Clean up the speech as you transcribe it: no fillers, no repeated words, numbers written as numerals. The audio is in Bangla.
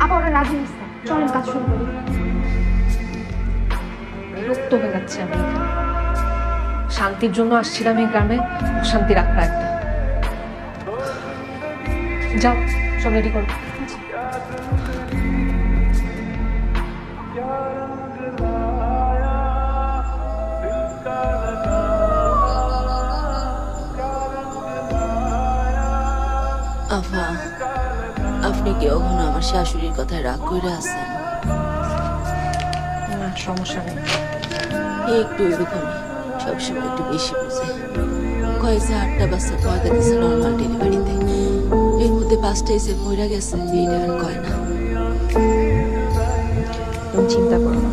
আপা ওরা রাজি হয়েছে, চলেন কাজ শুরু করি। বিরক্ত হয়ে যাচ্ছে আমি এখানে। শান্তির জন্য আসছিলাম এই গ্রামে, শান্তি রাখা একটা। যাও, সব রেডি করো। আফা, আপনি কি কখনো আমার শাশুড়ির কথায় রাগ করে আছেন? না, সমস্যা নেই। একটু এরকমই, সবসময় একটু বেশি বুঝে। কয়েছে 8টা বাচ্চা পয়দা দিছে নর্মাল ডেলিভারিতে, এর মধ্যে 5টা এসে মইরা গেছে, এইটা আর কয় না। তুমি চিন্তা করো না,